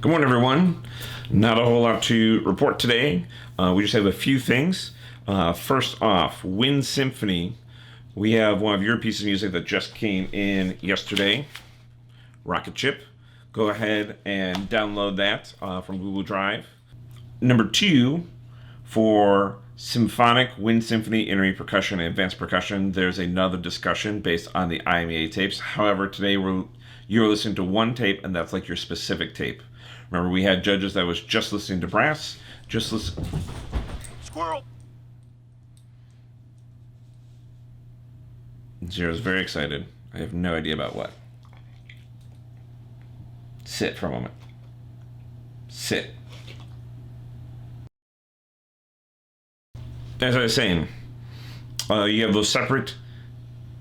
Good morning, everyone. Not a whole lot to report today. We just have a few things. First off, Wind Symphony. We have one of your pieces of music that just came in yesterday, Rocket Chip. Go ahead and download that from Google Drive. Number two, for Symphonic Wind Symphony Entering Percussion and Advanced Percussion, there's another discussion based on the IMEA tapes. However, today you're listening to one tape, and that's like your specific tape. Remember, we had judges that was just listening to brass, just listen. Squirrel. Zero's very excited. I have no idea about what. Sit for a moment. Sit. As I was saying, you have those separate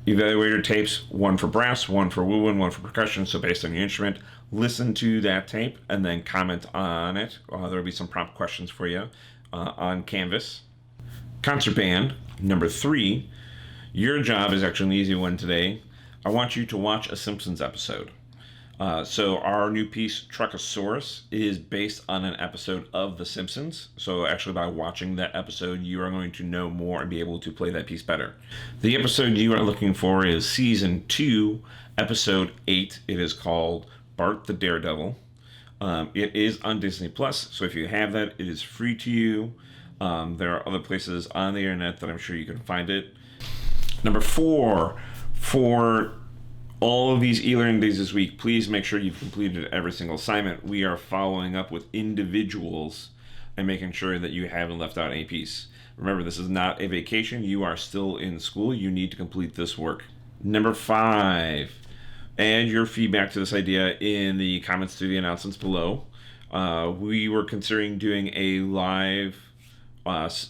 evaluator tapes, one for brass, one for woodwind, one for percussion. So based on your instrument, listen to that tape and then comment on it. There'll be some prompt questions for you on Canvas. Concert band, number 3. Your job is actually an easy one today. I want you to watch a Simpsons episode. So our new piece, Truckosaurus, is based on an episode of The Simpsons. So actually by watching that episode, you are going to know more and be able to play that piece better. The episode you are looking for is Season 2, Episode 8. It is called Bart the Daredevil. It is on Disney+, so if you have that, it is free to you. There are other places on the internet that I'm sure you can find it. Number 4, for all of these e-learning days this week, please make sure you've completed every single assignment. We are following up with individuals and making sure that you haven't left out any piece. Remember, this is not a vacation. You are still in school. You need to complete this work. Number 5, add your feedback to this idea in the comments to the announcements below. We were considering doing a live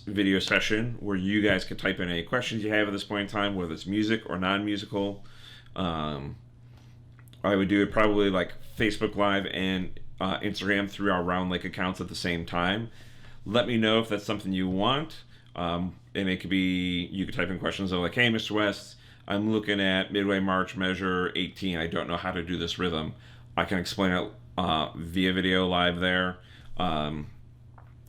video session where you guys could type in any questions you have at this point in time, whether it's music or non-musical. I would do it probably like Facebook Live and Instagram through our Round Lake accounts at the same time. Let me know if that's something you want. And it could be, you could type in questions of like, hey, Mr. West, I'm looking at midway march measure 18. I don't know how to do this rhythm. I can explain it via video live there.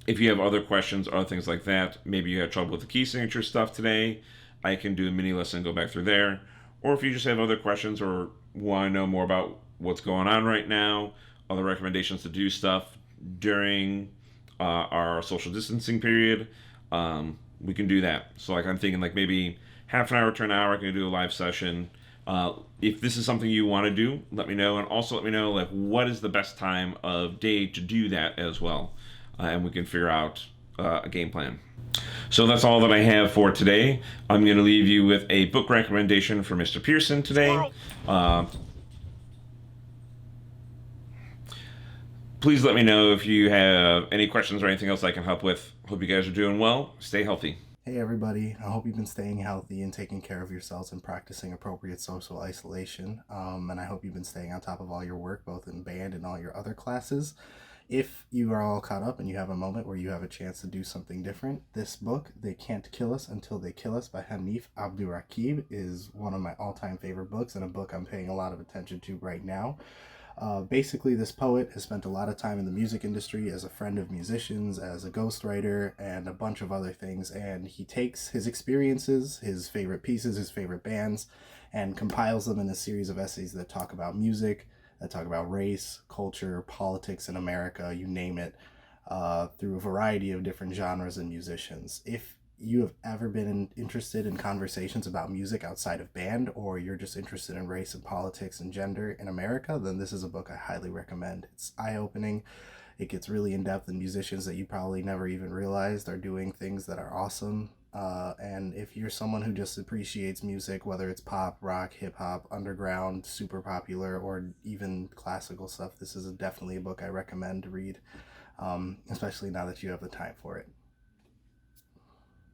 If you have other questions or other things like that, maybe you had trouble with the key signature stuff today, I can do a mini lesson and go back through there. Or if you just have other questions or want to know more about what's going on right now, other recommendations to do stuff during our social distancing period, we can do that. So like I'm thinking like maybe half an hour to an hour, I can do a live session. If this is something you want to do, let me know. And also let me know like what is the best time of day to do that as well. And we can figure out a game plan. So that's all that I have for today. I'm going to leave you with a book recommendation for Mr. Pearson today. Please let me know if you have any questions or anything else I can help with. Hope you guys are doing well. Stay healthy. Hey everybody, I hope you've been staying healthy and taking care of yourselves and practicing appropriate social isolation. And I hope you've been staying on top of all your work, both in band and all your other classes. If you are all caught up and you have a moment where you have a chance to do something different, this book, They Can't Kill Us Until They Kill Us by Hanif Abdurraqib, is one of my all-time favorite books and a book I'm paying a lot of attention to right now. Basically, this poet has spent a lot of time in the music industry as a friend of musicians, as a ghostwriter, and a bunch of other things. And he takes his experiences, his favorite pieces, his favorite bands, and compiles them in a series of essays that talk about music, that talk about race, culture, politics in America, you name it, through a variety of different genres and musicians. If you have ever been interested in conversations about music outside of band, or you're just interested in race and politics and gender in America, then this is a book I highly recommend. It's eye-opening. It gets really in-depth, and musicians that you probably never even realized are doing things that are awesome. And if you're someone who just appreciates music, whether it's pop, rock, hip-hop, underground, super popular, or even classical stuff, this is definitely a book I recommend to read, especially now that you have the time for it.